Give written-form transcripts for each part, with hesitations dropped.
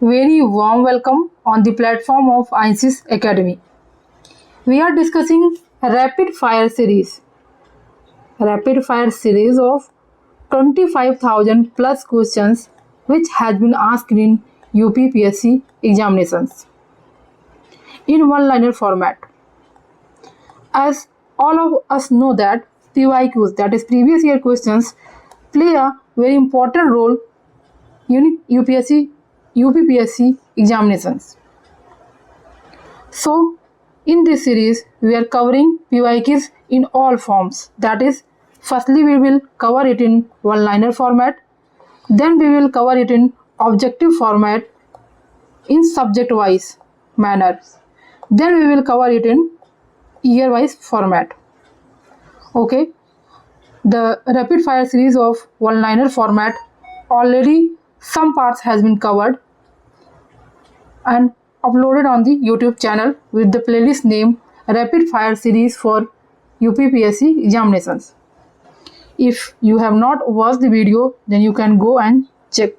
Very warm welcome on the platform of INSYS Academy. We are discussing rapid fire series. Rapid fire series of 25,000 plus questions which has been asked in UPPSC examinations in one-liner format. As all of us know that PYQs, that is previous year questions, play a very important role in UPPSC examinations. So, in this series, we are covering PYQs in all forms. That is, firstly, we will cover it in one-liner format. Then we will cover it in objective format in subject-wise manner. Then we will cover it in year-wise format. Okay. The rapid fire series of one-liner format, already some parts has been covered and uploaded on the YouTube channel with the playlist name Rapid Fire Series for UPPSC examinations. If you have not watched the video, then you can go and check.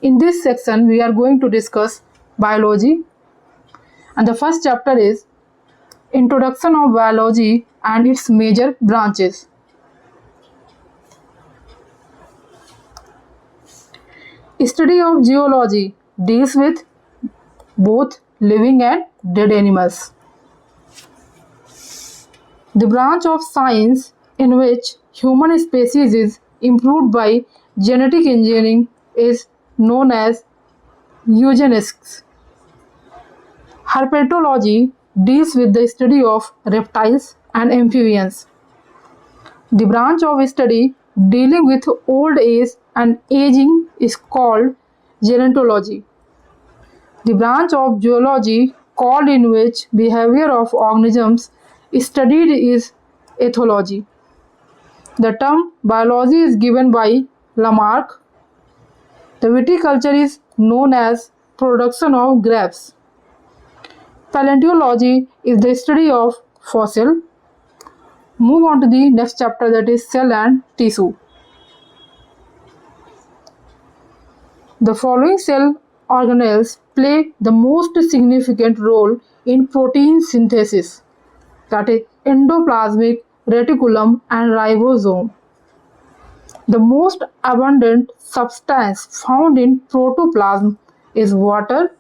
In this section, we are going to discuss biology, and the first chapter is Introduction of Biology and its major branches. Study of geology deals with both living and dead animals. The branch of science in which human species is improved by genetic engineering is known as eugenics. Herpetology deals with the study of reptiles and amphibians. The branch of study dealing with old age and aging is called gerontology. The branch of zoology called in which behavior of organisms is studied is ethology. The term biology is given by Lamarck. The viticulture is known as production of grapes. Paleontology is the study of fossil. Move on to the next chapter, that is cell and tissue. The following cell organelles play the most significant role in protein synthesis, that is endoplasmic reticulum and ribosome. The most abundant substance found in protoplasm is water.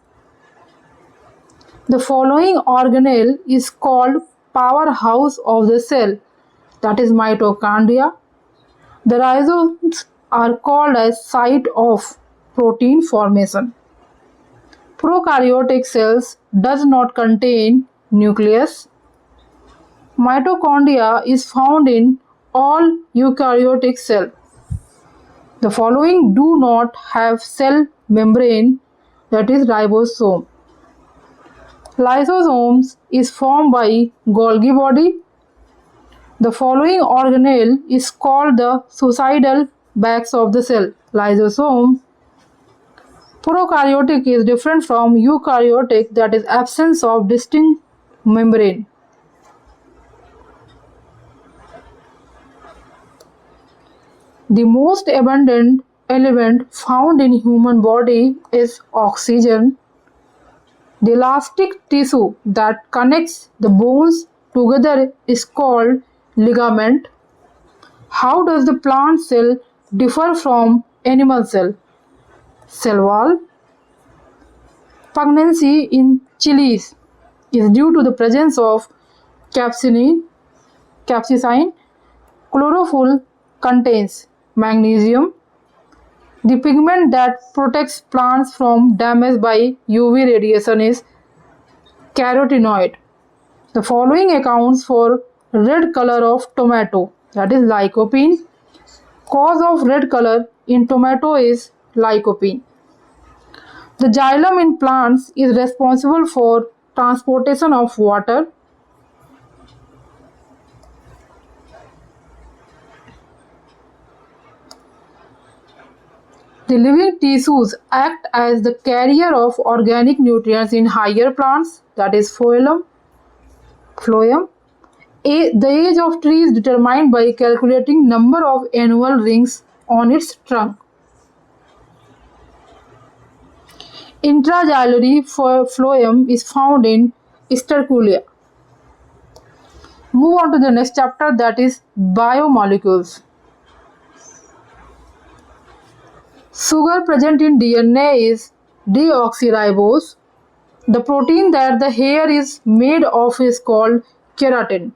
The following organelle is called powerhouse of the cell, that is mitochondria. The rhizomes are called as site of protein formation. Prokaryotic cells does not contain nucleus. Mitochondria is found in all eukaryotic cells. The following do not have cell membrane, that is ribosome. Lysosomes is formed by Golgi body. The following organelle is called the suicidal bags of the cell, lysosome. Prokaryotic is different from eukaryotic, that is absence of distinct membrane. The most abundant element found in human body is oxygen. The elastic tissue that connects the bones together is called ligament. How does the plant cell differ from animal cell? Cell wall. Pugnancy in chilies is due to the presence of capsaicin. Chlorophyll contains magnesium. The pigment that protects plants from damage by UV radiation is carotenoid. The following accounts for red color of tomato, that is lycopene. Cause of red color in tomato is lycopene. The xylem in plants is responsible for transportation of water. The living tissues act as the carrier of organic nutrients in higher plants, that is phloem. The age of tree is determined by calculating number of annual rings on its trunk. Intraxillary phloem is found in sterculia. Move on to the next chapter, that is biomolecules. Sugar present in DNA is deoxyribose. The protein that the hair is made of is called keratin.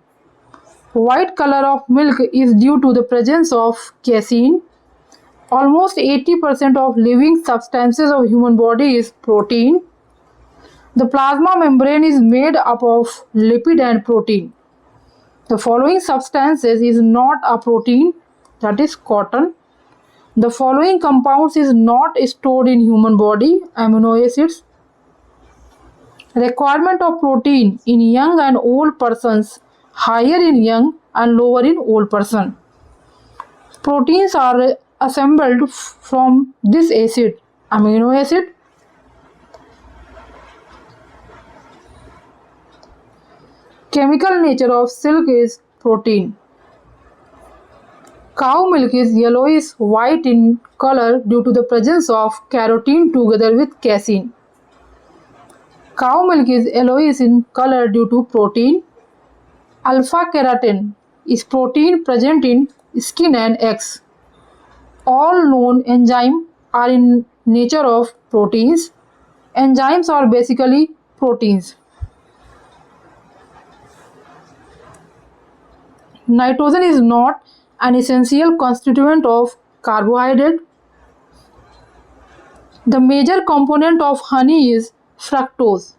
White color of milk is due to the presence of casein. Almost 80% of living substances of human body is protein. The plasma membrane is made up of lipid and protein. The following substances is not a protein, that is cotton. The following compounds is not stored in human body, amino acids. Requirement of protein in young and old persons, higher in young and lower in old person. Proteins are assembled from this acid, amino acid. Chemical nature of silk is protein. Cow milk is yellowish white in color due to the presence of carotene together with casein. Cow milk is yellowish in color due to protein. Alpha keratin is protein present in skin and eggs. All known enzymes are in nature of proteins. Enzymes are basically proteins. Nitrogen is not an essential constituent of carbohydrate. The major component of honey is fructose.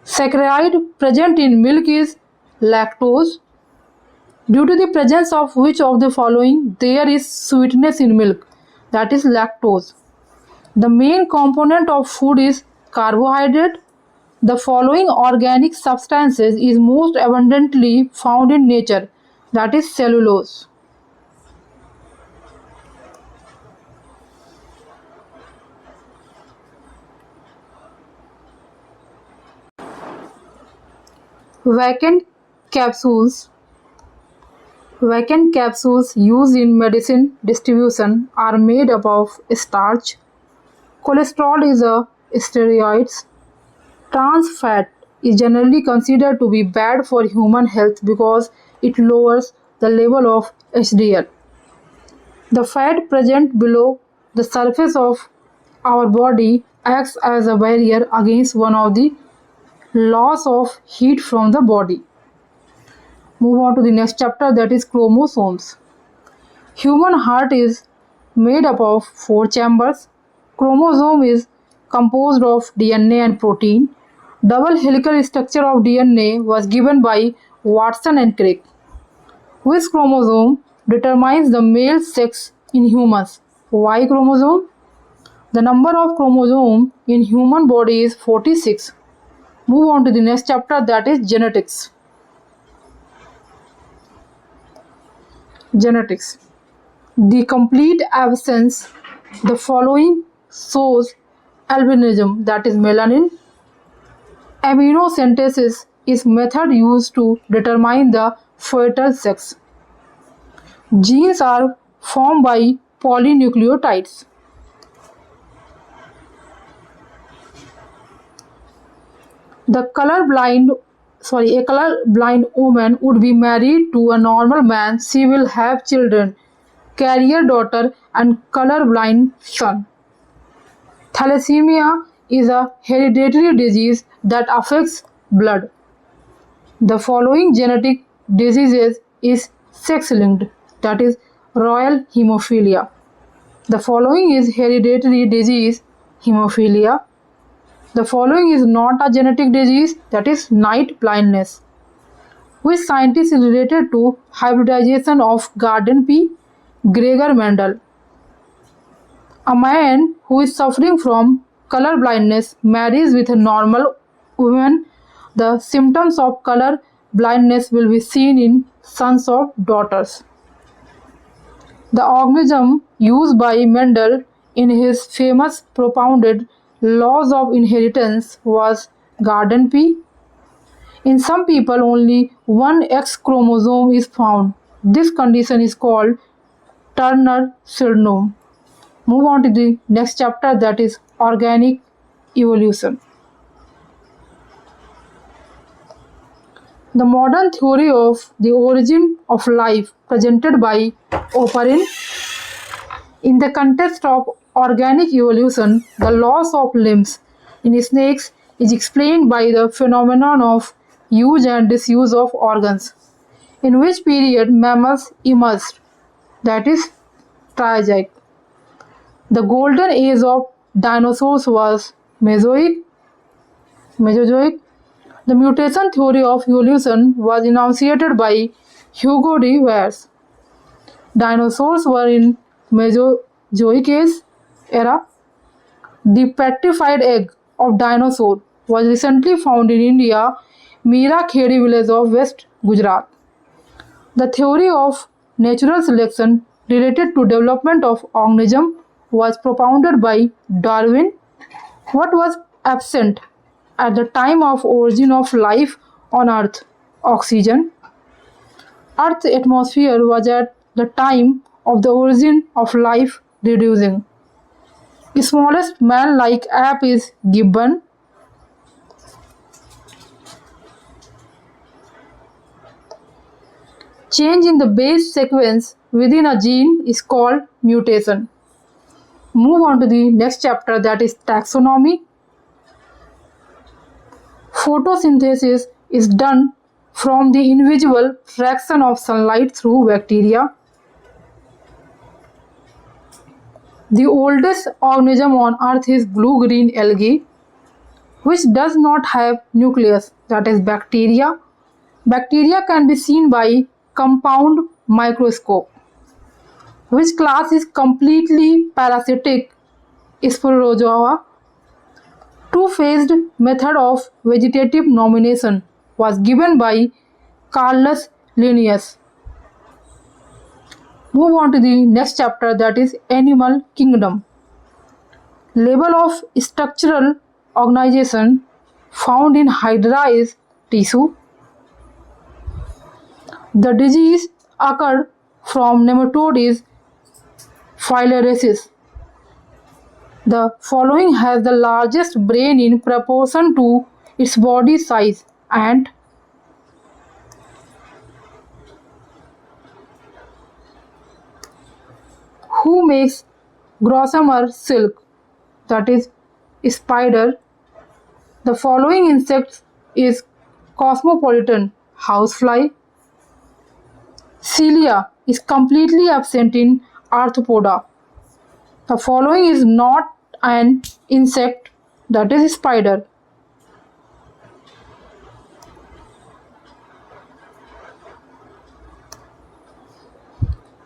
Saccharide present in milk is lactose. Due to the presence of which of the following there is sweetness in milk, that is lactose. The main component of food is carbohydrate. The following organic substances is most abundantly found in nature, that is cellulose. Vacant capsules. Vacant capsules used in medicine distribution are made up of starch. Cholesterol is a steroid. Trans fat is generally considered to be bad for human health because it lowers the level of HDL. The fat present below the surface of our body acts as a barrier against one of the loss of heat from the body. Move on to the next chapter, that is chromosomes. Human heart is made up of 4 chambers. Chromosome is composed of DNA and protein. Double helical structure of DNA was given by Watson and Crick. Which chromosome determines the male sex in humans? Y chromosome. The number of chromosomes in human body is 46. Move on to the next chapter, that is genetics. Genetics. The complete absence the following shows albinism, that is melanin. Amniocentesis is method used to determine the fetal sex. Genes are formed by polynucleotides. A color-blind woman would be married to a normal man. She will have children, carrier daughter and color-blind son. Thalassemia is a hereditary disease that affects blood. The following genetic diseases is sex-linked, that is royal hemophilia. The following is hereditary disease, hemophilia. The following is not a genetic disease, that is night blindness. Which scientist is related to hybridization of garden pea? Gregor Mendel. A man who is suffering from color blindness marries with a normal woman. The symptoms of color blindness will be seen in sons or daughters. The organism used by Mendel in his famous propounded laws of inheritance was garden pea. In some people only one X chromosome is found. This condition is called Turner syndrome. Move on to the next chapter, that is organic evolution. The modern theory of the origin of life presented by Oparin in the context of organic evolution, the loss of limbs in snakes is explained by the phenomenon of use and disuse of organs, in which period mammals emerged, that is, Triassic. The golden age of dinosaurs was Mesozoic. The mutation theory of evolution was enunciated by Hugo de Vries. Dinosaurs were in Mesozoic era. The petrified egg of dinosaur was recently found in India, Mira Kheri village of West Gujarat. The theory of natural selection related to development of organism was propounded by Darwin. What was absent at the time of origin of life on Earth? Oxygen. Earth's atmosphere was at the time of the origin of life reducing. The smallest man-like ape is gibbon. Change in the base sequence within a gene is called mutation. Move on to the next chapter, that is taxonomy. Photosynthesis is done from the invisible fraction of sunlight through bacteria. The oldest organism on earth is blue-green algae, which does not have nucleus, that is bacteria. Bacteria can be seen by compound microscope. Which class is completely parasitic? Sporozoa. Two-phased method of vegetative nomination was given by Carolus Linnaeus. Move on to the next chapter, that is animal kingdom. Level of structural organization found in Hydra is tissue. The disease occurred from nematode is filariasis. The following has the largest brain in proportion to its body size: ant, who makes gossamer silk, that is spider. The following insect is cosmopolitan: housefly. Cilia is completely absent in arthropoda. The following is not an insect, that is spider.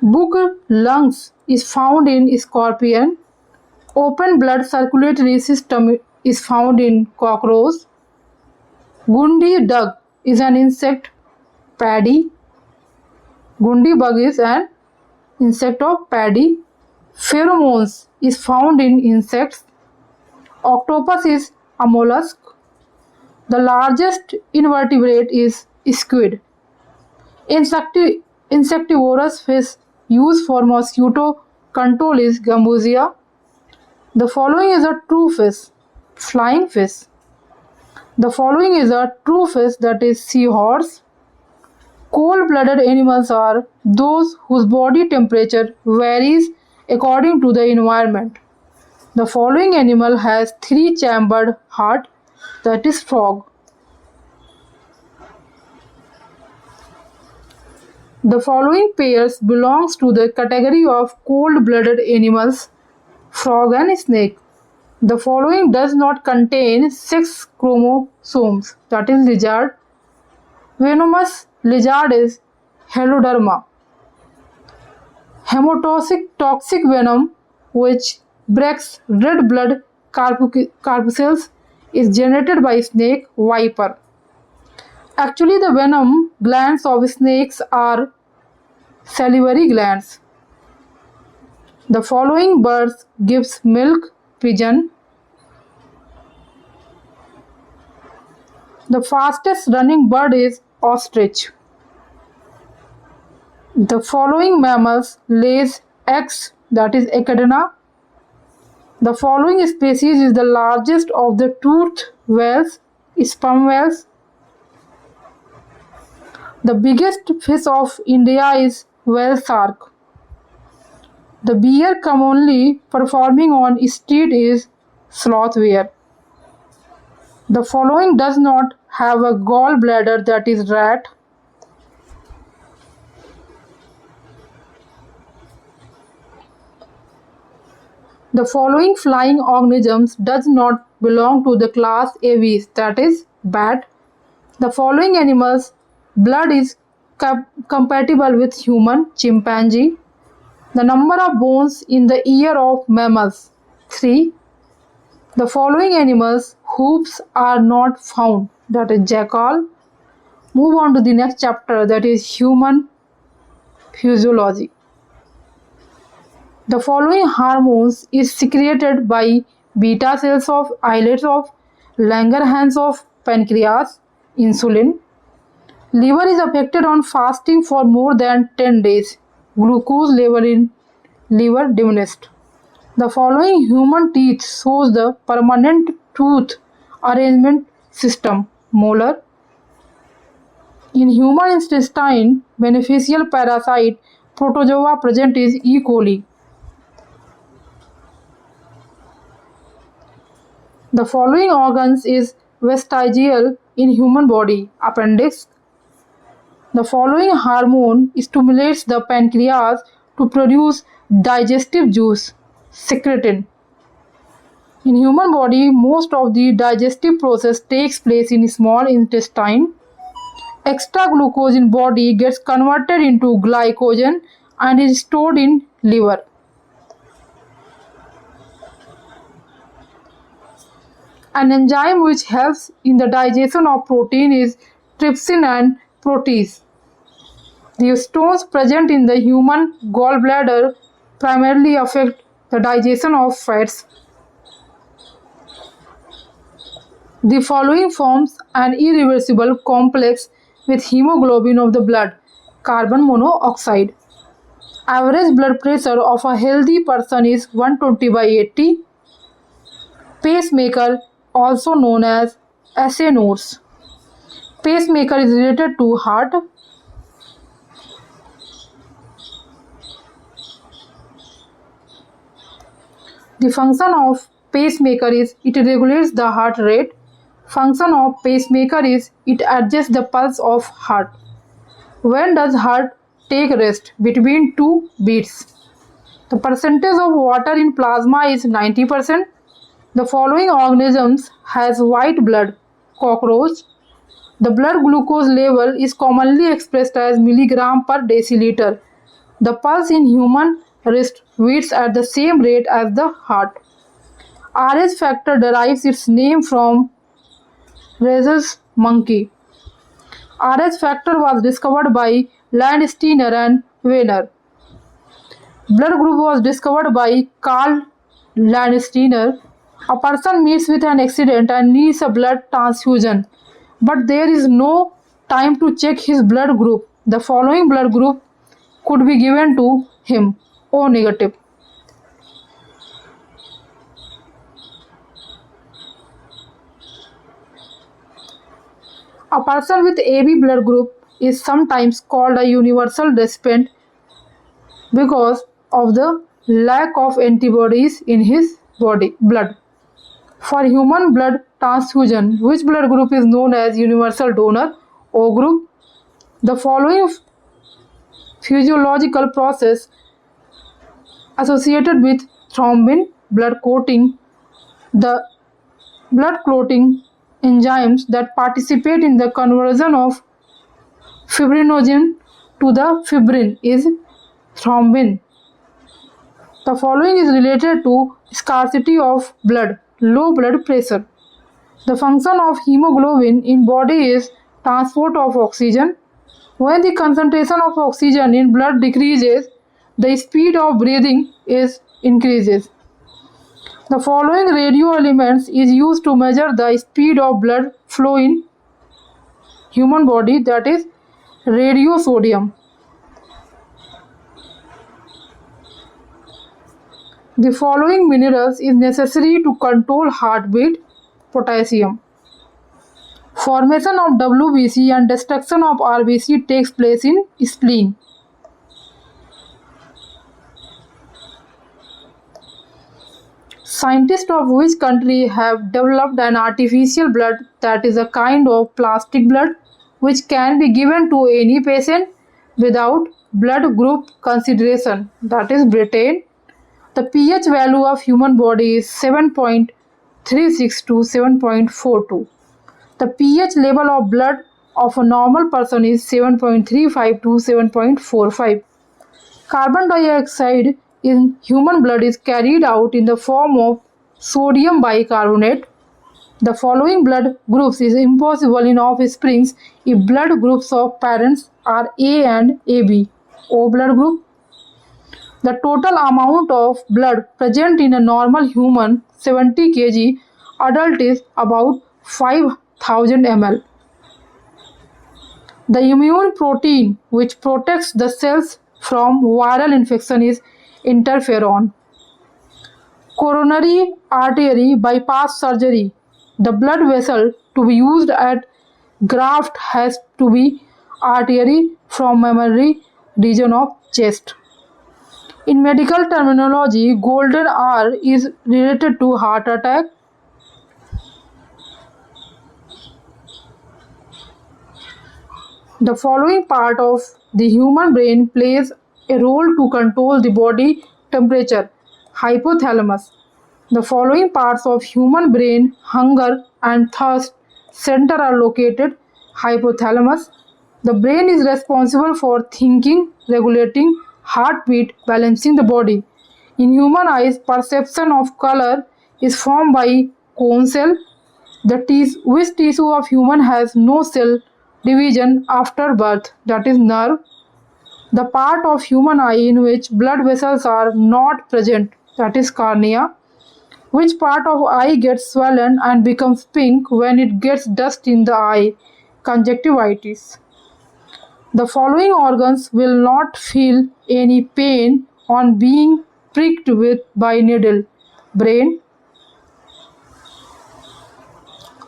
Book lungs is found in scorpion. Open blood circulatory system is found in cockroach. Gundi bug is an insect. Paddy. Gundi bug is an insect of paddy. Pheromones is found in insects. Octopus is a mollusk. The largest invertebrate is squid. Insectivorous fish used for mosquito control is gambusia. The following is a true fish: flying fish. The following is a true fish, that is seahorse. Cold-blooded animals are those whose body temperature varies according to the environment. The following animal has three-chambered heart, that is frog. The following pairs belongs to the category of cold-blooded animals: frog and snake. The following does not contain 6 chromosomes, that is lizard. Venomous lizard is Heloderma. Hemotoxic venom, which breaks red blood corpuscles, is generated by snake viper. Actually, the venom glands of snakes are salivary glands. The following birds gives milk: pigeon. The fastest running bird is ostrich. The following mammals lays eggs, that is echidna. The following species is the largest of the toothed whales, sperm whales. The biggest fish of India is whale shark. The bear commonly performing on street is sloth bear. The following does not have a gallbladder, that is rat. The following flying organisms does not belong to the class Aves, that is bat. The following animals' blood is compatible with human, chimpanzee. The number of bones in the ear of mammals, 3. The following animals' hooves are not found, that is jackal. Move on to the next chapter, that is human physiology. The following hormones is secreted by beta cells of islets of Langerhans of pancreas, insulin. Liver is affected on fasting for more than 10 days. Glucose level in liver diminished. The following human teeth shows the permanent tooth arrangement system, molar. In human intestine, beneficial parasite protozoa present is E. coli. The following organs is vestigial in human body, appendix. The following hormone stimulates the pancreas to produce digestive juice, secretin. In human body, most of the digestive process takes place in small intestine. Extra glucose in body gets converted into glycogen and is stored in liver. An enzyme which helps in the digestion of protein is trypsin and protease. The stones present in the human gallbladder primarily affect the digestion of fats. The following forms an irreversible complex with hemoglobin of the blood, carbon monoxide. Average blood pressure of a healthy person is 120/80. Pacemaker, also known as SNOs. Pacemaker is related to heart. The function of pacemaker is it regulates the heart rate. Function of pacemaker is it adjusts the pulse of heart. When does heart take rest? Between two beats. The percentage of water in plasma is 90%. The following organisms has white blood, cockroach. The blood glucose level is commonly expressed as milligram per deciliter. The pulse in human wrist beats at the same rate as the heart. Rh factor derives its name from rhesus monkey. Rh factor was discovered by Landsteiner and Weiner. Blood group was discovered by Carl Landsteiner. A person meets with an accident and needs a blood transfusion, but there is no time to check his blood group. The following blood group could be given to him: O negative. A person with AB blood group is sometimes called a universal recipient because of the lack of antibodies in his blood. For human blood transfusion, which blood group is known as universal donor? O group. The following physiological process associated with thrombin, blood clotting, the blood clotting enzymes that participate in the conversion of fibrinogen to the fibrin is thrombin. The following is related to scarcity of blood, low blood pressure. The function of hemoglobin in body is transport of oxygen. When the concentration of oxygen in blood decreases, the speed of breathing increases. The following radio elements is used to measure the speed of blood flow in human body, that is radiosodium. The following minerals is necessary to control heartbeat. Potassium. Formation of WBC and destruction of RBC takes place in spleen. Scientists of which country have developed an artificial blood that is a kind of plastic blood which can be given to any patient without blood group consideration? That is Britain. The pH value of human body is 7.36 to 7.42. The pH level of blood of a normal person is 7.35 to 7.45. Carbon dioxide in human blood is carried out in the form of sodium bicarbonate. The following blood groups is impossible in offsprings if blood groups of parents are A and AB. O blood group. The total amount of blood present in a normal human 70 kg adult is about 5000 ml. The immune protein which protects the cells from viral infection is interferon. Coronary artery bypass surgery. The blood vessel to be used at graft has to be artery from mammary region of chest. In medical terminology, golden hour is related to heart attack. The following part of the human brain plays a role to control the body temperature. Hypothalamus. The following parts of human brain, hunger and thirst center are located. Hypothalamus. The brain is responsible for thinking, regulating heartbeat, balancing the body. In human eyes, perception of color is formed by cone cell. Which tissue of human has no cell division after birth? That is nerve. The part of human eye in which blood vessels are not present, that is cornea. Which part of eye gets swollen and becomes pink when it gets dust in the eye? Conjunctivitis. The following organs will not feel any pain on being pricked with by needle. Brain.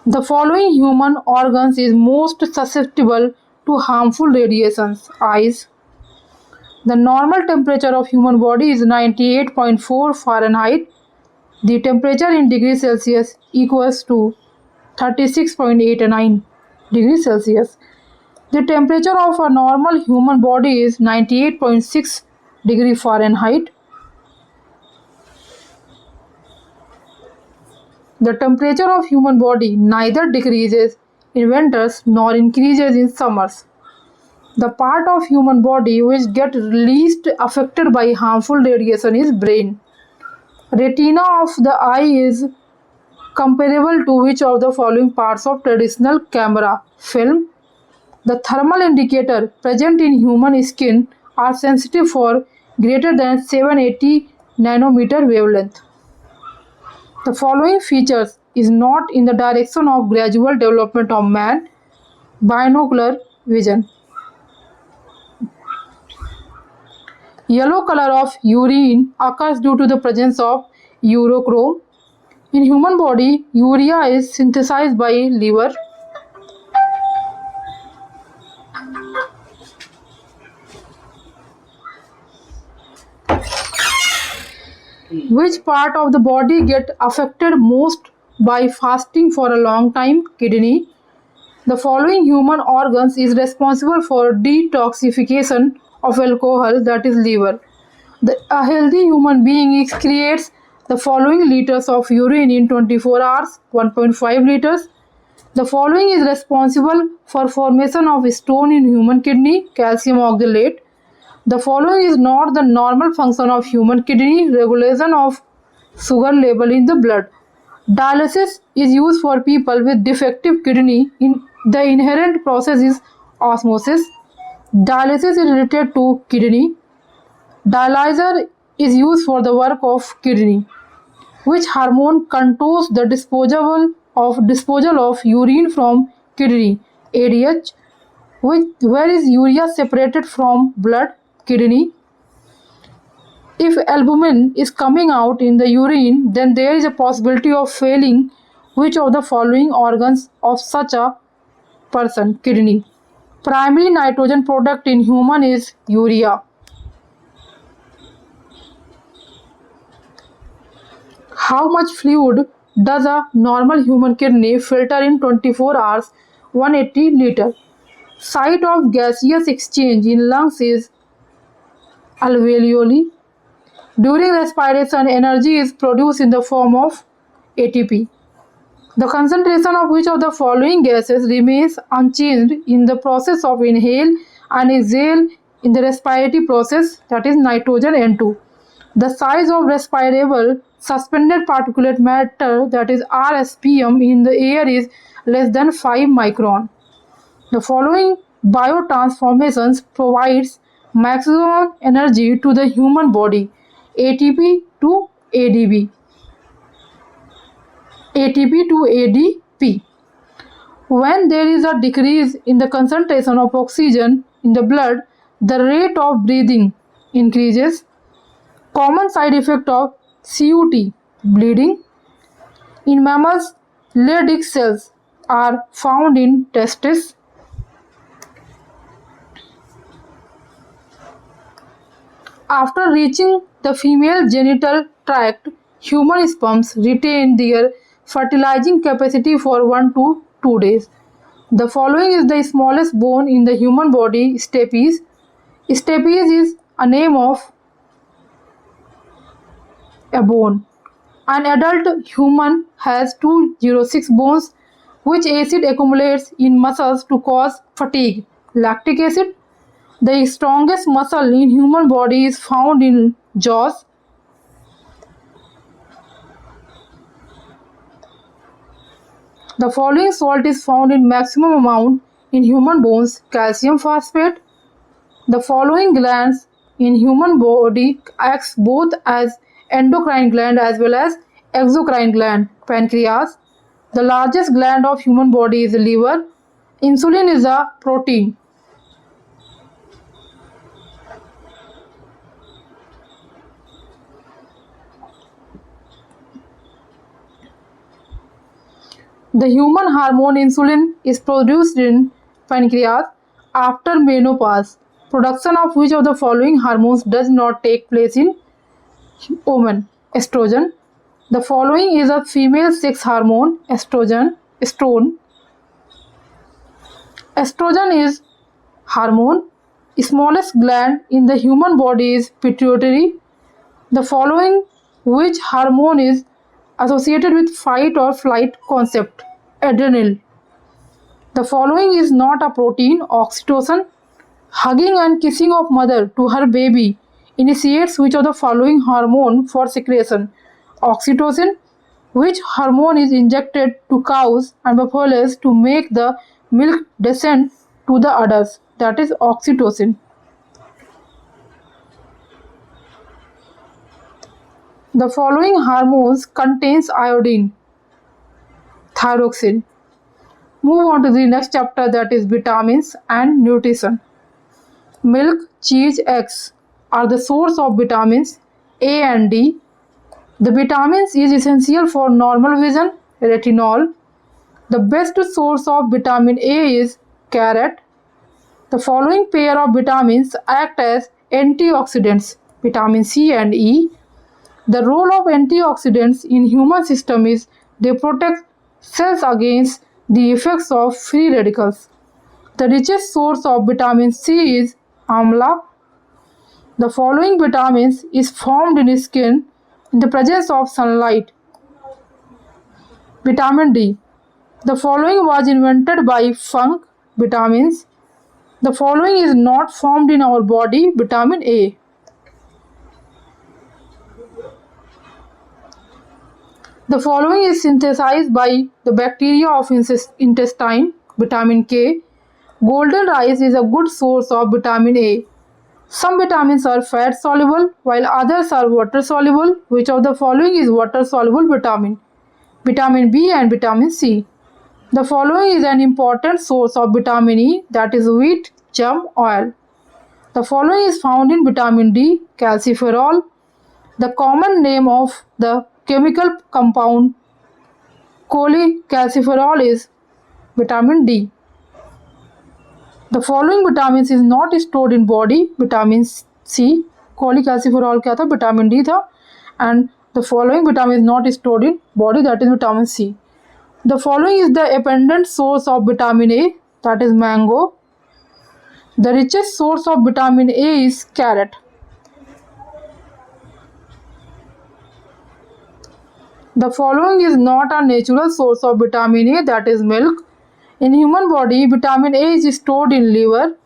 The following human organs is most susceptible to harmful radiations. Eyes. The normal temperature of human body is 98.4 Fahrenheit. The temperature in degrees Celsius equals to 36.89 degrees Celsius. The temperature of a normal human body is 98.6 degree Fahrenheit. The temperature of human body neither decreases in winters nor increases in summers. The part of human body which gets least affected by harmful radiation is brain. Retina of the eye is comparable to which of the following parts of traditional camera? Film. The thermal indicator present in human skin are sensitive for greater than 780 nanometer wavelength. The following features is not in the direction of gradual development of man. Binocular vision. Yellow color of urine occurs due to the presence of urochrome. In human body, urea is synthesized by liver. Which part of the body get affected most by fasting for a long time? Kidney. The following human organs is responsible for detoxification of alcohol, that is liver. A healthy human being excretes the following liters of urine in 24 hours, 1.5 liters. The following is responsible for formation of stone in human kidney, calcium oxalate. The following is not the normal function of human kidney, regulation of sugar level in the blood. Dialysis is used for people with defective kidney. The inherent process is osmosis. Dialysis is related to kidney. Dialyzer is used for the work of kidney. Which hormone controls the disposal of urine from kidney? ADH. Where is urea separated from blood? Kidney. If albumin is coming out in the urine, then there is a possibility of failing which of the following organs of such a person? Kidney. Primary nitrogen product in human is urea. How much fluid does a normal human kidney filter in 24 hours? 180 liter. Site of gaseous exchange in lungs is alveoli. During respiration, energy is produced in the form of ATP. The concentration of which of the following gases remains unchanged in the process of inhale and exhale in the respiratory process, that is nitrogen N2. The size of respirable suspended particulate matter, that is RSPM, in the air is less than 5 micron. The following biotransformations provides maximum energy to the human body: ATP to ADP. ATP to ADP. When there is a decrease in the concentration of oxygen in the blood, the rate of breathing increases. Common side effect of CUT, bleeding. In mammals, Leydig cells are found in testes. After reaching the female genital tract, human sperms retain their fertilizing capacity for 1 to 2 days. The following is the smallest bone in the human body: stapes. Stapes is a name of a bone. An adult human has 206 bones, which acid accumulates in muscles to cause fatigue. Lactic acid. The strongest muscle in human body is found in jaws. The following salt is found in maximum amount in human bones: calcium phosphate. The following glands in human body acts both as endocrine gland as well as exocrine gland: pancreas. The largest gland of human body is the liver. Insulin is a protein. The human hormone insulin is produced in pancreas after menopause. Production of which of the following hormones does not take place in women? Estrogen. The following is a female sex hormone: estrogen. Estrogen is hormone. Smallest gland in the human body is pituitary. The following which hormone is associated with fight or flight concept? Adrenal. The following is not a protein: oxytocin. Hugging and kissing of mother to her baby initiates which of the following hormone for secretion? Oxytocin. Which hormone is injected to cows and buffaloes to make the milk descend to the udders? That is oxytocin. The following hormones contains iodine: thyroxine. Move on to the next chapter, that is vitamins and nutrition. Milk, cheese, eggs are the source of vitamins A and D. The vitamins is essential for normal vision. Retinol. The best source of vitamin A is carrot. The following pair of vitamins act as antioxidants: vitamin C and E. The role of antioxidants in human system is they protect cells against the effects of free radicals. The richest source of vitamin C is amla. The following vitamins is formed in skin in the presence of sunlight. Vitamin D. The following was invented by Funk. Vitamins. The following is not formed in our body: vitamin A. The following is synthesized by the bacteria of intestine: vitamin K. Golden rice is a good source of vitamin A. Some vitamins are fat soluble while others are water soluble. Which of the following is water soluble vitamin? Vitamin B and vitamin C. The following is an important source of vitamin E, that is wheat germ oil. The following is found in vitamin D: calciferol. The common name of the chemical compound cholecalciferol is vitamin D. The following vitamins is not stored in body. Vitamin C, cholecalciferol क्या था? Vitamin D था. And the following vitamin is not stored in body, that is vitamin C. The following is the abundant source of vitamin A, that is mango. The richest source of vitamin A is carrot. The following is not a natural source of vitamin A, that is milk. In human body, vitamin A is stored in liver.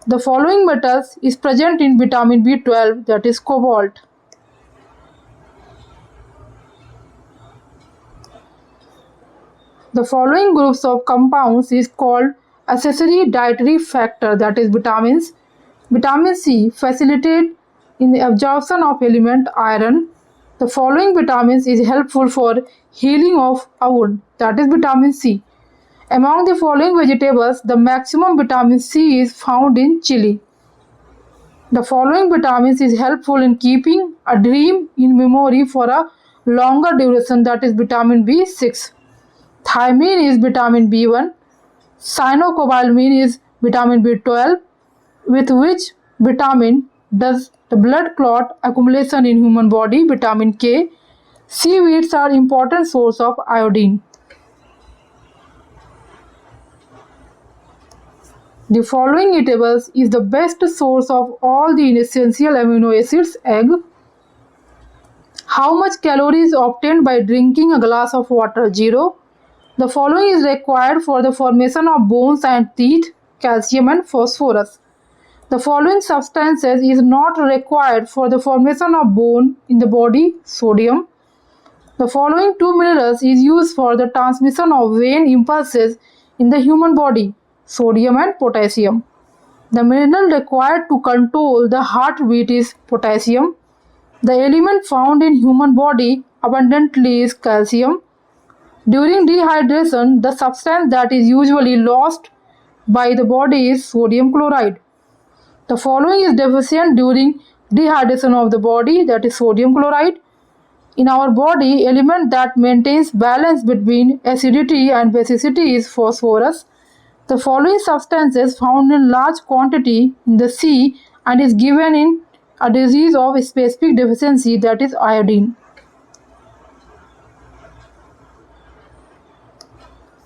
The following metals is present in vitamin B12, that is cobalt. The following groups of compounds is called accessory dietary factor, that is vitamins. Vitamin C facilitate in the absorption of element iron. The following vitamins is helpful for healing of a wound, that is vitamin C. Among the following vegetables, the maximum vitamin C is found in chili. The following vitamins is helpful in keeping a dream in memory for a longer duration, that is vitamin B6. Thiamine is vitamin B1. Cyanocobalamin is vitamin B12. With which vitamin does the blood clot accumulation in human body? Vitamin K. Seaweeds are important source of iodine. The following eatables is the best source of all the essential amino acids. Egg. How much calories obtained by drinking a glass of water? 0. The following is required for the formation of bones and teeth. Calcium and phosphorus. The following substances is not required for the formation of bone in the body. Sodium. The following two minerals is used for the transmission of vein impulses in the human body. Sodium and potassium. The mineral required to control the heartbeat is potassium. The element found in human body abundantly is calcium. During dehydration, the substance that is usually lost by the body is sodium chloride. The following is deficient during dehydration of the body, that is sodium chloride. In our body, element that maintains balance between acidity and basicity is phosphorus. The following substances found in large quantity in the sea and is given in a disease of specific deficiency, that is iodine.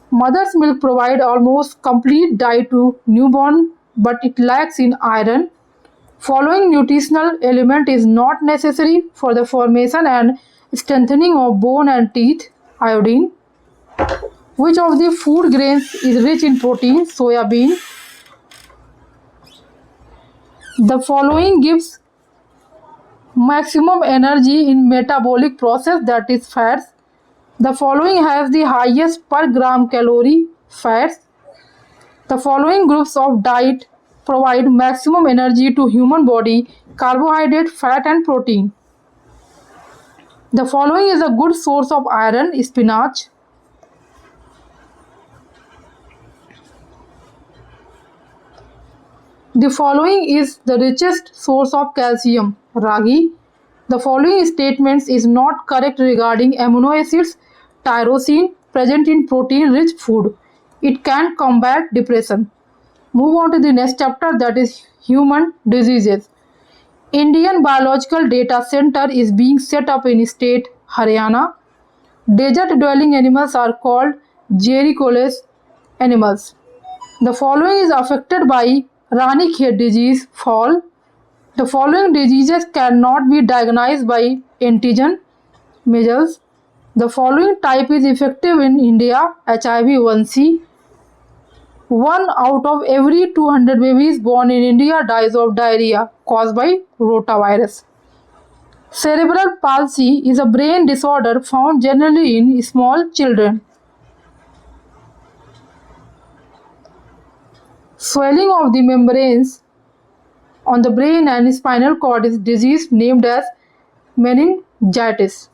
Mother's milk provides almost complete diet to newborn, but it lacks in iron. Following nutritional element is not necessary for the formation and strengthening of bone and teeth. Iodine. Which of the food grains is rich in protein? Soya bean. The following gives maximum energy in metabolic process, that is fats. The following has the highest per gram calorie fats. The following groups of diet provide maximum energy to human body: carbohydrate, fat and protein. The following is a good source of iron: spinach. The following is the richest source of calcium: ragi. The following statements is not correct regarding amino acids tyrosine present in protein-rich food. It can combat depression. Move on to the next chapter, that is human diseases. Indian Biological Data Center is being set up in state Haryana. Desert dwelling animals are called gericolous animals. The following is affected by Ranikhet disease: fall. The following diseases cannot be diagnosed by antigen: measles. The following type is effective in India: HIV-1C. 1 out of every 200 babies born in India dies of diarrhea caused by rotavirus. Cerebral palsy is a brain disorder found generally in small children. Swelling of the membranes on the brain and spinal cord is disease named as meningitis.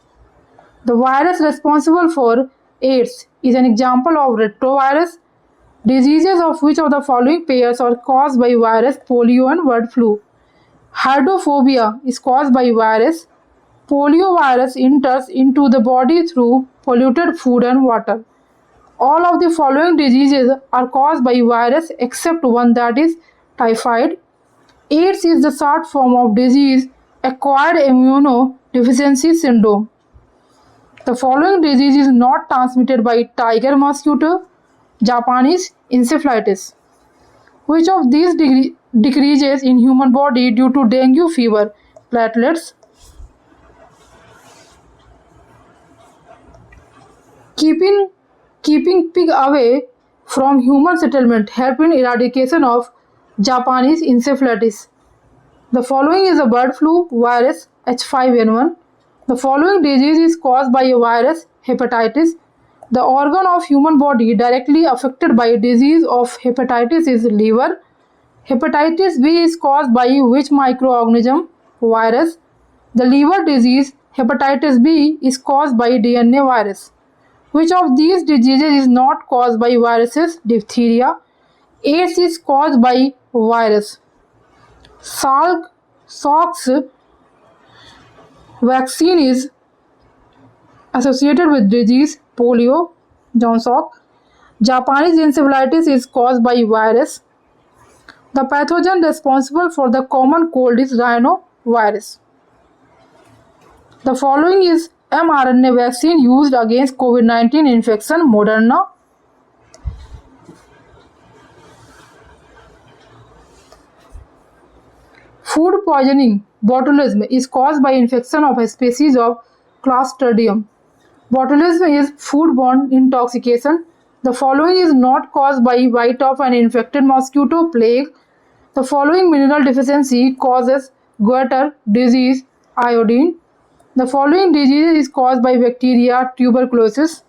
The virus responsible for AIDS is an example of retrovirus. Diseases of which of the following pairs are caused by virus: polio and bird flu? Hydrophobia is caused by virus. Poliovirus enters into the body through polluted food and water. All of the following diseases are caused by virus except one, that is typhoid. AIDS is the short form of disease acquired immunodeficiency syndrome. The following disease is not transmitted by tiger mosquito. Japanese encephalitis. Which of these decreases in human body due to dengue fever? Platelets. Keeping pig away from human settlement help in eradication of Japanese encephalitis. The following is a bird flu virus H5N1. The following disease is caused by a virus hepatitis. The organ of human body directly affected by disease of hepatitis is liver. Hepatitis B is caused by which microorganism? Virus. The liver disease hepatitis B is caused by DNA virus. Which of these diseases is not caused by viruses? Diphtheria. AIDS is caused by virus. Salk's vaccine is associated with disease polio, Johnsock. Japanese encephalitis is caused by virus. The pathogen responsible for the common cold is rhinovirus. The following is mRNA vaccine used against COVID-19 infection, Moderna. Food poisoning, botulism, is caused by infection of a species of Clostridium. Botulism is foodborne intoxication. The following is not caused by bite of an infected mosquito, plague. The following mineral deficiency causes goiter disease, iodine. The following disease is caused by bacteria, tuberculosis.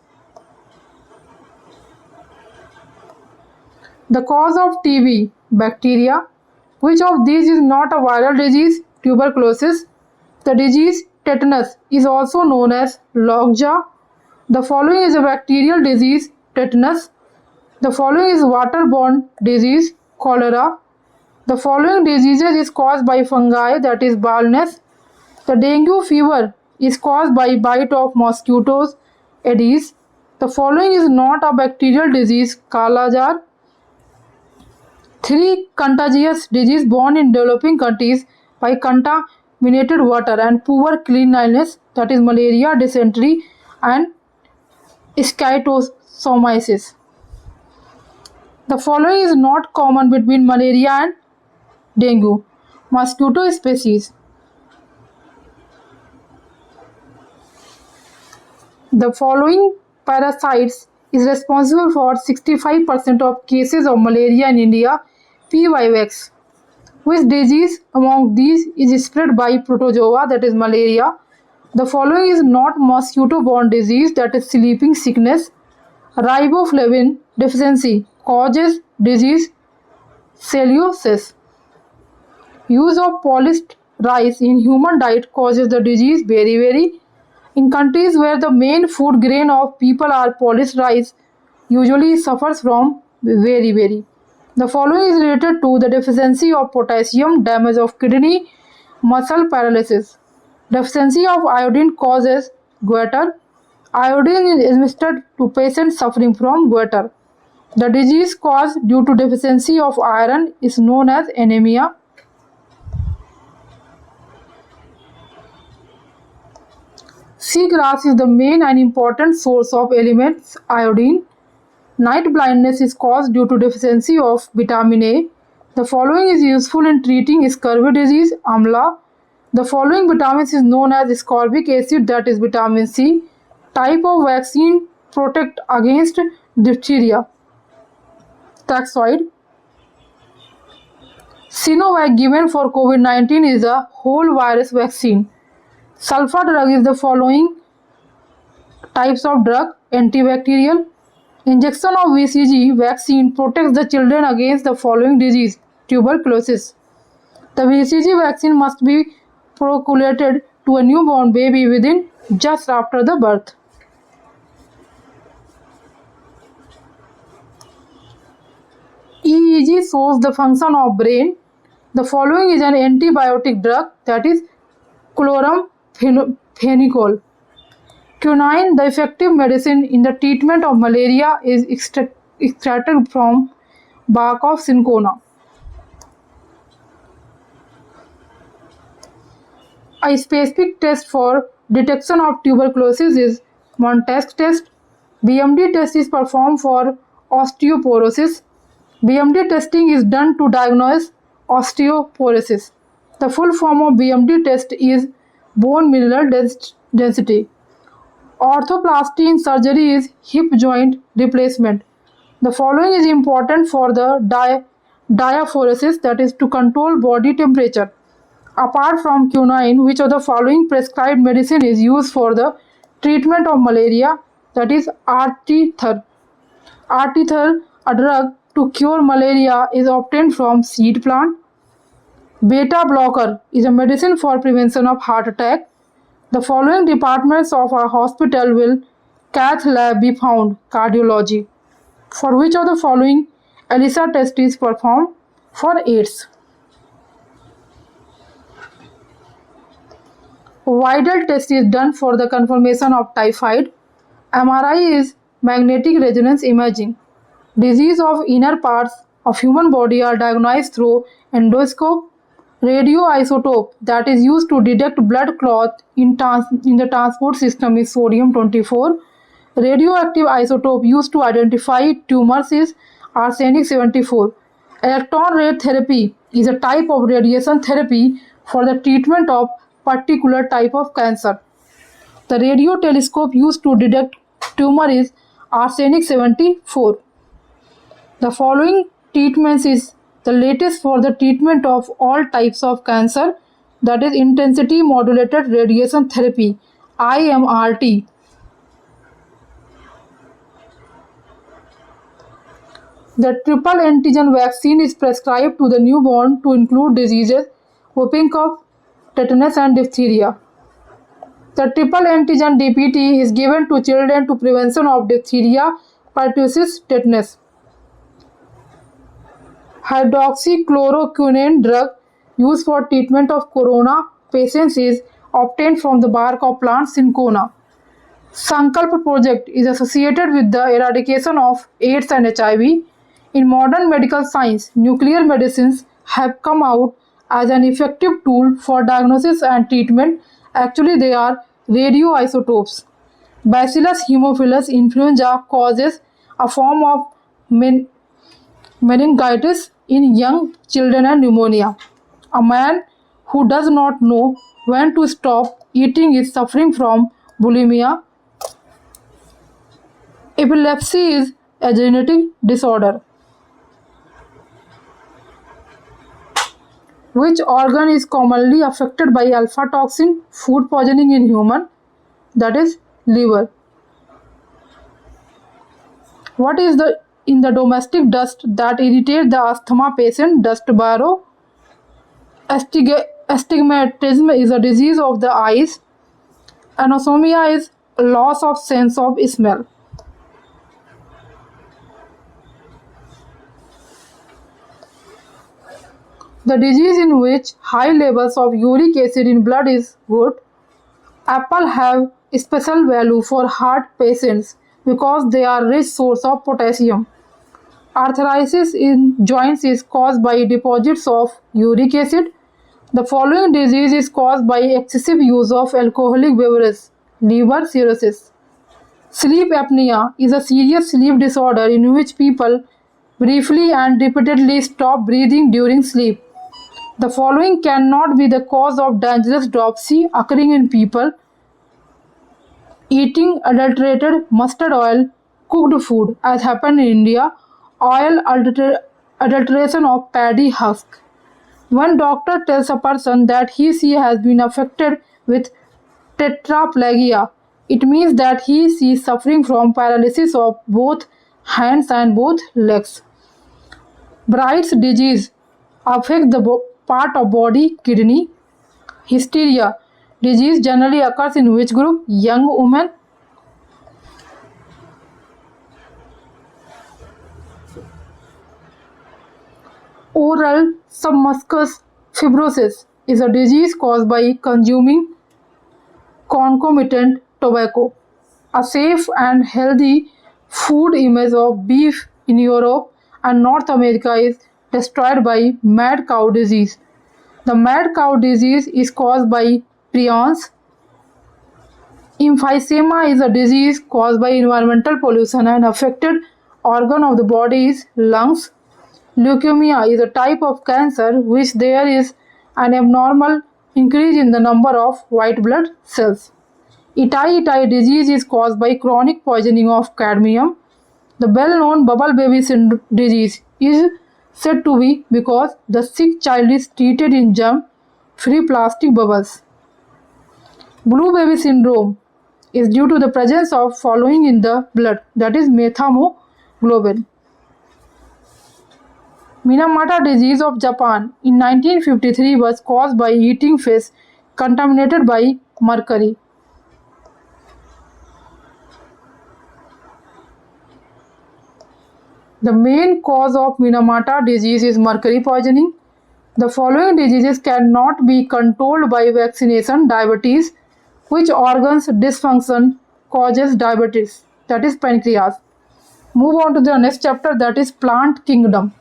The cause of TB, bacteria. Which of these is not a viral disease? Tuberculosis. The disease tetanus is also known as lockjaw. The following is a bacterial disease, tetanus. The following is waterborne disease, cholera. The following diseases is caused by fungi, that is baldness. The dengue fever is caused by bite of mosquitoes, Aedes. The following is not a bacterial disease, Kala Jar. 3 contagious diseases born in developing countries by contaminated water and poor cleanliness, that is malaria, dysentery and schistosomiasis. The following is not common between malaria and dengue. Mosquito species. The following parasites is responsible for 65% of cases of malaria in India. P. vivax. Which disease among these is spread by protozoa, that is malaria? The following is not mosquito-borne disease, that is sleeping sickness. Riboflavin deficiency causes disease cellulosis. Use of polished rice in human diet causes the disease beriberi. In countries where the main food grain of people are polished rice, usually suffers from beriberi. The following is related to the deficiency of potassium, damage of kidney, muscle paralysis. Deficiency of iodine causes goiter. Iodine is administered to patients suffering from goiter. The disease caused due to deficiency of iron is known as anemia. Seagrass is the main and important source of elements iodine. Night blindness is caused due to deficiency of vitamin A. The following is useful in treating scurvy disease, amla. The following vitamins is known as ascorbic acid, that is vitamin C. Type of vaccine protect against diphtheria, taxoid. Sinovac given for COVID-19 is a whole virus vaccine. Sulfa drug is the following types of drug: antibacterial. Injection of BCG vaccine protects the children against the following disease: tuberculosis. The BCG vaccine must be proculated to a newborn baby within just after the birth. EEG shows the function of brain. The following is an antibiotic drug, that is chloramphenicol. phenicol. Quinine, the effective medicine in the treatment of malaria, is extracted from bark of cinchona. A specific test for detection of tuberculosis is Montesquieu test. BMD test is performed for osteoporosis. BMD testing is done to diagnose osteoporosis. The full form of BMD test is bone mineral density. Orthoplasty in surgery is hip joint replacement. The following is important for the diaphoresis, that is to control body temperature. Apart from quinine, which of the following prescribed medicine is used for the treatment of malaria, that is Artemether. Artemether, a drug to cure malaria, is obtained from seed plant. Beta blocker is a medicine for prevention of heart attack. The following departments of our hospital will cath lab be found: cardiology. For which of the following ELISA test is performed? For AIDS. Widal test is done for the confirmation of typhoid. MRI is magnetic resonance imaging. Disease of inner parts of human body are diagnosed through endoscope. Radioisotope that is used to detect blood clot in the transport system is sodium 24. Radioactive isotope used to identify tumors is arsenic 74. Electron ray therapy is a type of radiation therapy for the treatment of particular type of cancer. The radio telescope used to detect tumor is arsenic 74. The following treatments is the latest for the treatment of all types of cancer, that is intensity modulated radiation therapy, IMRT. The triple antigen vaccine is prescribed to the newborn to include diseases whooping cough, tetanus and diphtheria. The triple antigen DPT is given to children to prevention of diphtheria, pertussis, tetanus. Hydroxychloroquine drug used for treatment of corona patients is obtained from the bark of plant cinchona. Sankalp project is associated with the eradication of AIDS and HIV. In modern medical science, nuclear medicines have come out as an effective tool for diagnosis and treatment. Actually, they are radioisotopes. Bacillus haemophilus influenza causes a form of meningitis in young children and pneumonia. A man who does not know when to stop eating is suffering from bulimia. Epilepsy is a genetic disorder. Which organ is commonly affected by alpha toxin food poisoning in human? That is liver. What is in the domestic dust that irritate the asthma patient? Dust barrow. Astigmatism is a disease of the eyes. Anosmia is loss of sense of smell. The disease in which high levels of uric acid in blood is good. Apple have special value for heart patients because they are rich source of potassium. Arthritis in joints is caused by deposits of uric acid. The following disease is caused by excessive use of alcoholic beverages. Liver cirrhosis. Sleep apnea is a serious sleep disorder in which people briefly and repeatedly stop breathing during sleep. The following cannot be the cause of dangerous dropsy occurring in people: eating adulterated mustard oil, cooked food, as happened in India, oil adulteration of paddy husk. When doctor tells a person that he/she has been affected with tetraplegia, it means that he/she is suffering from paralysis of both hands and both legs. Bright's disease affects the part of body kidney. Hysteria disease generally occurs in which group? Young women. Oral submucous fibrosis is a disease caused by consuming concomitant tobacco. A safe and healthy food image of beef in Europe and North America is destroyed by mad cow disease. The mad cow disease is caused by prions. Emphysema is a disease caused by environmental pollution and affected organ of the body is lungs. Leukemia is a type of cancer which there is an abnormal increase in the number of white blood cells. Itai disease is caused by chronic poisoning of cadmium. The well-known bubble baby disease is said to be because the sick child is treated in germ-free plastic bubbles. Blue baby syndrome is due to the presence of following in the blood, that is methamoglobin. Minamata disease of Japan in 1953 was caused by eating fish contaminated by mercury. The main cause of Minamata disease is mercury poisoning. The following diseases cannot be controlled by vaccination. Diabetes. Which organ's dysfunction causes diabetes? That is pancreas. Move on to the next chapter, that is plant kingdom.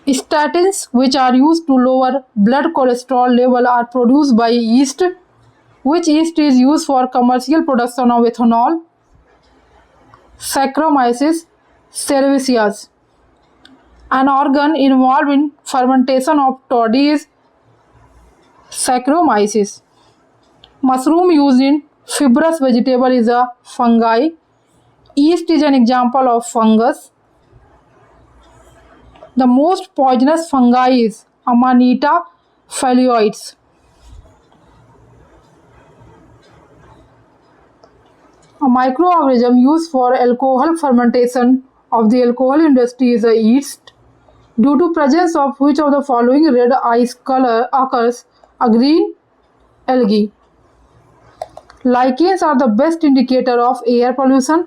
Statins, which are used to lower blood cholesterol level, are produced by yeast. Which yeast is used for commercial production of ethanol? Saccharomyces cerevisiae. An organ involved in fermentation of toddy is Saccharomyces. Mushroom used in fibrous vegetable is a fungi. Yeast is an example of fungus. The most poisonous fungi is Amanita phalloides. A microorganism used for alcohol fermentation of the alcohol industry is a yeast. Due to presence of which of the following red ice color occurs a green algae? Lichens are the best indicator of air pollution.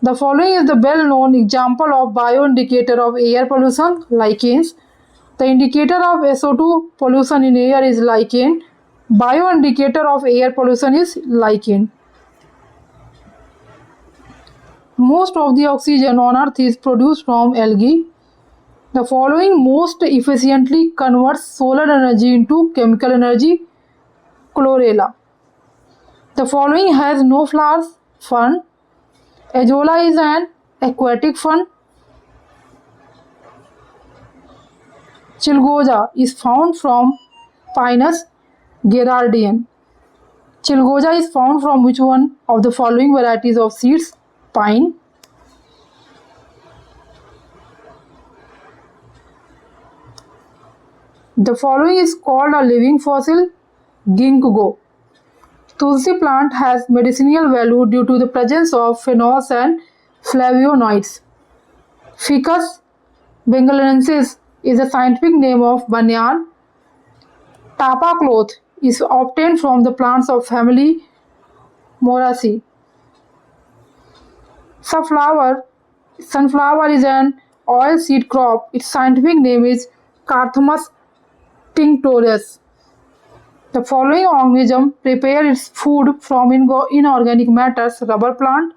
The following is the well-known example of bioindicator of air pollution, lichens. The indicator of SO2 pollution in air is lichen. Bioindicator of air pollution is lichen. Most of the oxygen on earth is produced from algae. The following most efficiently converts solar energy into chemical energy. Chlorella. The following has no flowers. Fern. Azolla is an aquatic fern. Chilgoja is found from Pinus gerardian. Chilgoja is found from which one of the following varieties of seeds? Pine. The following is called a living fossil, ginkgo. Tulsi plant has medicinal value due to the presence of phenols and flavonoids. Ficus bengalensis is the scientific name of banyan. Tapa cloth is obtained from the plants of family Moraceae. Sunflower is an oil seed crop. Its scientific name is Carthamus tinctorius. The following organism prepare its food from inorganic matters. Rubber plant.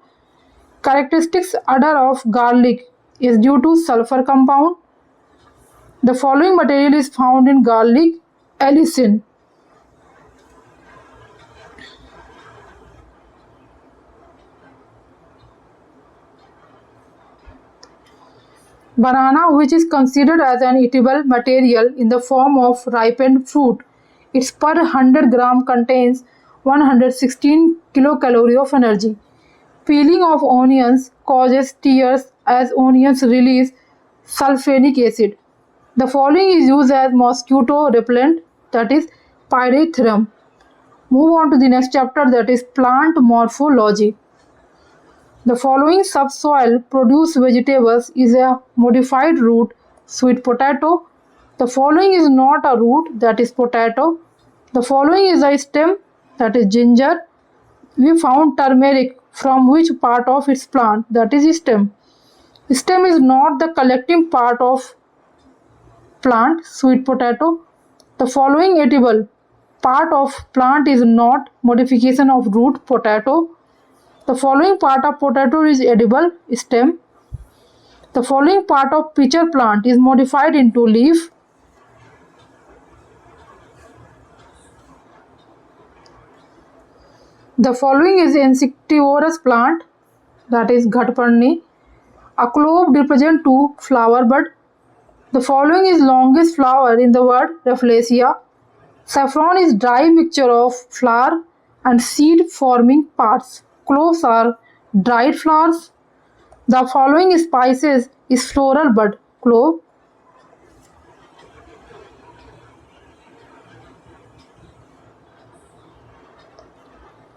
Characteristics odor of garlic is due to sulfur compound. The following material is found in garlic: allicin. Banana, which is considered as an eatable material in the form of ripened fruit. Its per 100 gram contains 116 kilocalories of energy. Peeling of onions causes tears as onions release sulfonic acid. The following is used as mosquito repellent, that is pyrethrum. Move on to the next chapter, that is plant morphology. The following subsoil produced vegetables is a modified root, sweet potato. The following is not a root, that is potato. The following is a stem, that is ginger. We found turmeric from which part of its plant, that is stem. Stem is not the collecting part of plant, sweet potato. The following edible part of plant is not modification of root potato. The following part of potato is edible stem. The following part of pitcher plant is modified into leaf. The following is insectivorous plant, that is Ghatparni. A clove represents two flower bud. The following is longest flower in the world, Rafflesia. Saffron is dry mixture of flower and seed forming parts. Cloves are dried flowers. The following spices is floral bud, clove.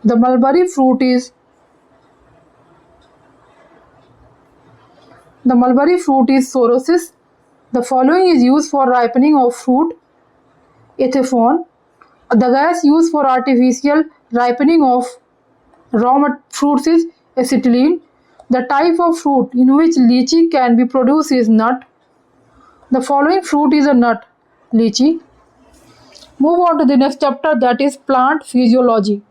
The mulberry fruit is Sorosis. The following is used for ripening of fruit, Ethephon. The gas used for artificial ripening of raw fruits is acetylene. The type of fruit in which lychee can be produced is nut. The following fruit is a nut, lychee. Move on to the next chapter, that is plant physiology.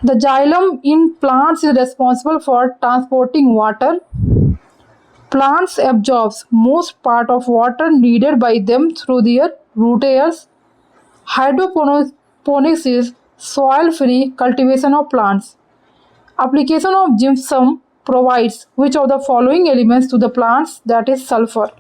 The xylem in plants is responsible for transporting water. Plants absorb most part of water needed by them through their root hairs. Hydroponics is soil-free cultivation of plants. Application of gypsum provides which of the following elements to the plants, that is sulfur.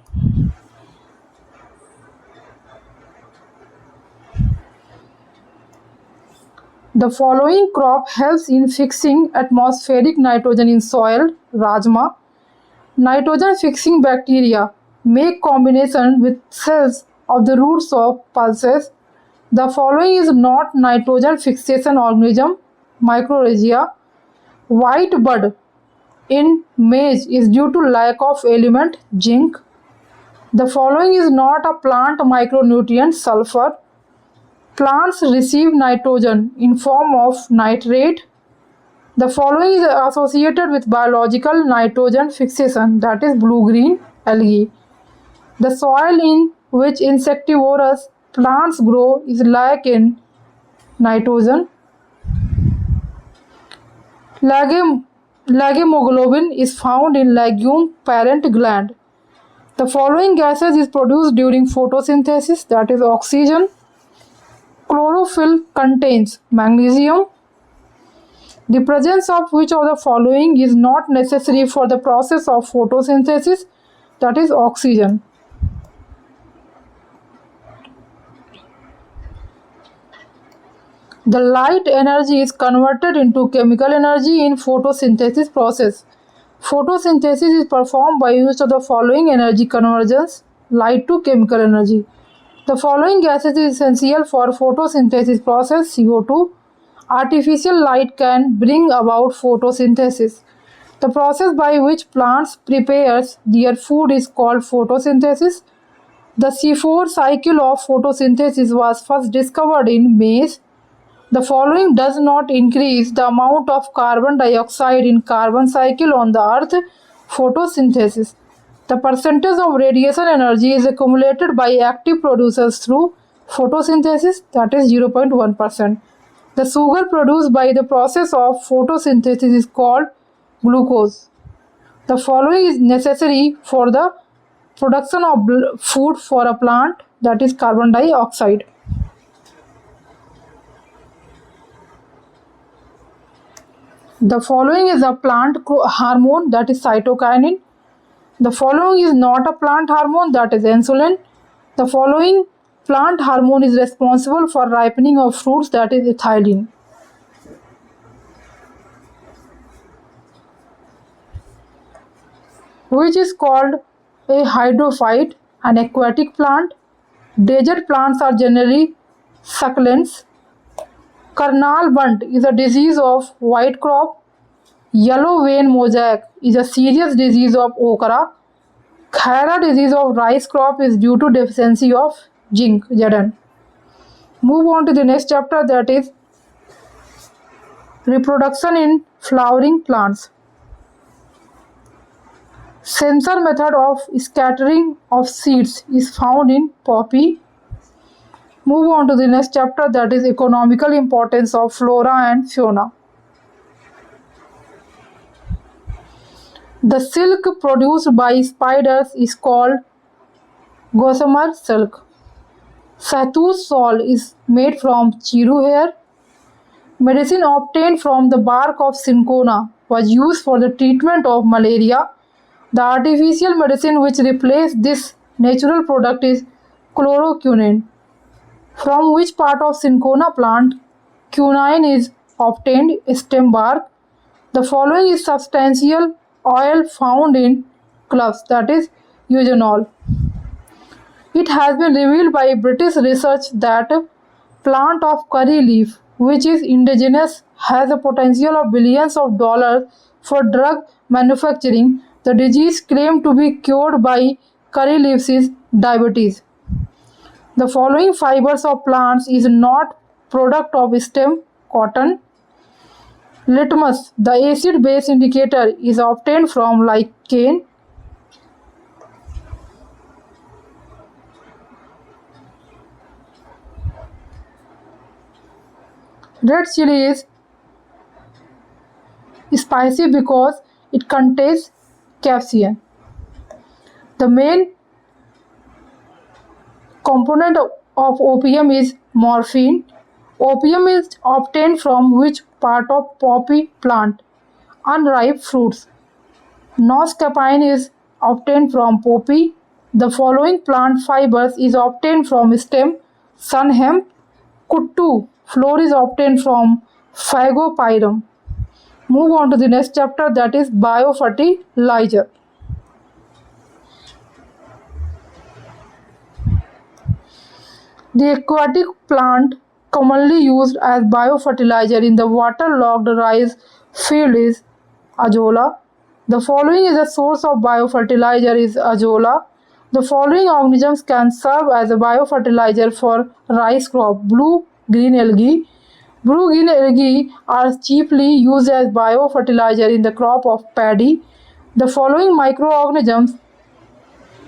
The following crop helps in fixing atmospheric nitrogen in soil, Rajma. Nitrogen fixing bacteria make combination with cells of the roots of pulses. The following is not nitrogen fixation organism, Mycorrhiza. White bud in maize is due to lack of element zinc. The following is not a plant micronutrient, sulfur. Plants receive nitrogen in form of nitrate. The following is associated with biological nitrogen fixation, that is blue-green algae. The soil in which insectivorous plants grow is lack in nitrogen. Legumoglobin is found in legume parent gland. The following gases is produced during photosynthesis, that is oxygen. Chlorophyll contains magnesium. The presence of which of the following is not necessary for the process of photosynthesis, that is oxygen. The light energy is converted into chemical energy in photosynthesis process. Photosynthesis is performed by use of the following energy conversions, light to chemical energy. The following gases is essential for photosynthesis process, CO2. Artificial light can bring about photosynthesis. The process by which plants prepares their food is called photosynthesis. The C4 cycle of photosynthesis was first discovered in maize. The following does not increase the amount of carbon dioxide in carbon cycle on the earth, photosynthesis. The percentage of radiation energy is accumulated by active producers through photosynthesis, that is 0.1%. The sugar produced by the process of photosynthesis is called glucose. The following is necessary for the production of food for a plant, that is carbon dioxide. The following is a plant hormone, that is cytokinin. The following is not a plant hormone, that is insulin. The following plant hormone is responsible for ripening of fruits, that is ethylene. Which is called a hydrophyte, an aquatic plant. Desert plants are generally succulents. Karnal bunt is a disease of white crop. Yellow vein mosaic is a serious disease of okra. Khaira disease of rice crop is due to deficiency of zinc, Zn. Move on to the next chapter, that is reproduction in flowering plants. Sensor method of scattering of seeds is found in poppy. Move on to the next chapter, that is economical importance of flora and fauna. The silk produced by spiders is called gossamer silk. Shahtoos shawl is made from chiru hair. Medicine obtained from the bark of cinchona was used for the treatment of malaria. The artificial medicine which replaced this natural product is chloroquine. From which part of cinchona plant quinine is obtained? Stem bark. The following is substantial oil found in cloves, that is eugenol. It has been revealed by British research that plant of curry leaf, which is indigenous, has a potential of billions of dollars for drug manufacturing. The disease claimed to be cured by curry leaves is diabetes. The following fibers of plants is not product of stem cotton. Litmus, the acid base indicator, is obtained from lichen. Red chili is spicy because it contains capsaicin. The main component of opium is morphine. Opium is obtained from which part of poppy plant? Unripe fruits. Noscapine is obtained from poppy. The following plant fibers is obtained from stem: sun hemp. Kuttu flour is obtained from Phagopyrum. Move on to the next chapter, that is biofertilizer. The aquatic plant commonly used as biofertilizer in the waterlogged rice field is azolla. The following is a source of biofertilizer is azolla. The following organisms can serve as a biofertilizer for rice crop: blue-green algae. Blue-green algae are cheaply used as biofertilizer in the crop of paddy. The following microorganisms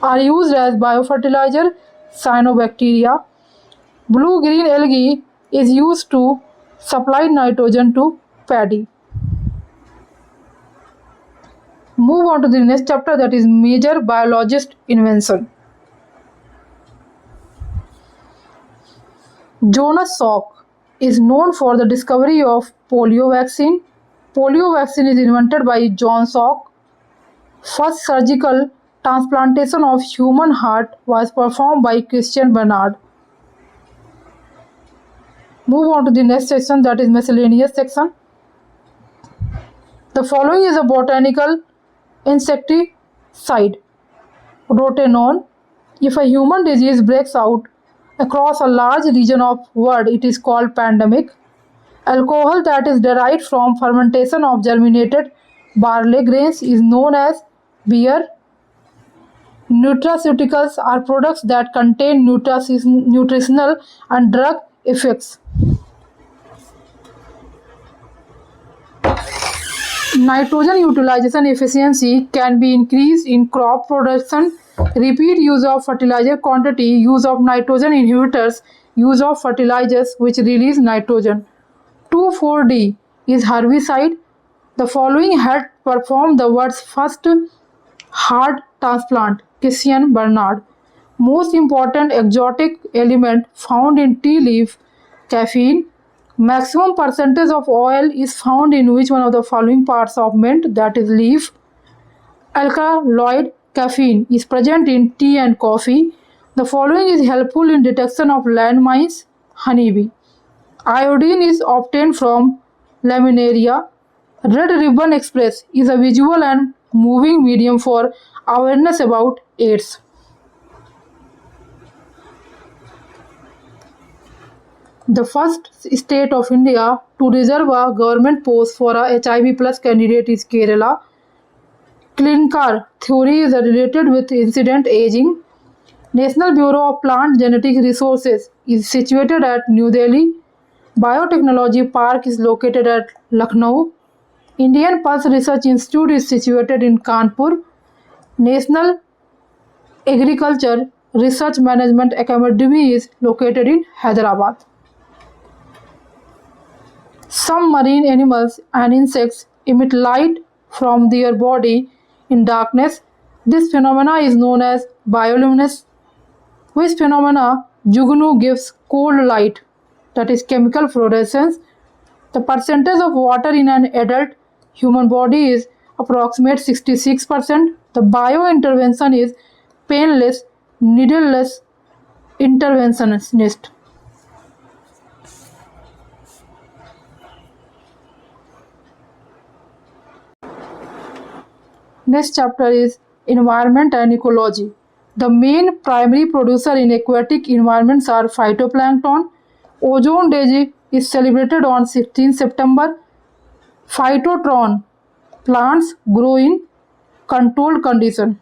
are used as biofertilizer: cyanobacteria. Blue-green algae is used to supply nitrogen to paddy. Move on to the next chapter, that is major biologist invention. Jonas Salk is known for the discovery of polio vaccine. Polio vaccine is invented by John Salk. First surgical transplantation of human heart was performed by Christian Barnard. Move on to the next section, that is miscellaneous section. The following is a botanical insecticide: rotenone. If a human disease breaks out across a large region of world, it is called pandemic. Alcohol that is derived from fermentation of germinated barley grains is known as beer. Nutraceuticals are products that contain nutritional and drug effects. Nitrogen utilization efficiency can be increased in crop production. Repeat use of fertilizer quantity, use of nitrogen inhibitors, use of fertilizers which release nitrogen. 2,4-D is herbicide. The following had performed the world's first heart transplant: Christian Barnard. Most important exotic element found in tea leaf: caffeine. Maximum percentage of oil is found in which one of the following parts of mint, that is leaf? Alkaloid caffeine is present in tea and coffee. The following is helpful in detection of landmines: honeybee. Iodine is obtained from laminaria. Red Ribbon Express is a visual and moving medium for awareness about AIDS. The first state of India to reserve a government post for a HIV plus candidate is Kerala. Clinical theory is related with incident aging. National Bureau of Plant Genetic Resources is situated at New Delhi. Biotechnology Park is located at Lucknow. Indian Pulse Research Institute is situated in Kanpur. National Agriculture Research Management Academy is located in Hyderabad. Some marine animals and insects emit light from their body in darkness. This phenomena is known as bioluminescence. Which phenomena Jugnu gives cold light, that is chemical fluorescence. The percentage of water in an adult human body is approximate 66%. The biointervention is painless, needleless interventionist. Next chapter is environment and ecology. The main primary producer in aquatic environments are phytoplankton. Ozone Day is celebrated on 16 September. Phytotron plants grow in controlled condition.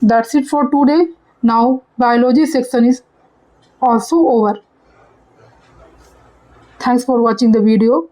That's it for today. Now biology section is also over. Thanks for watching the video.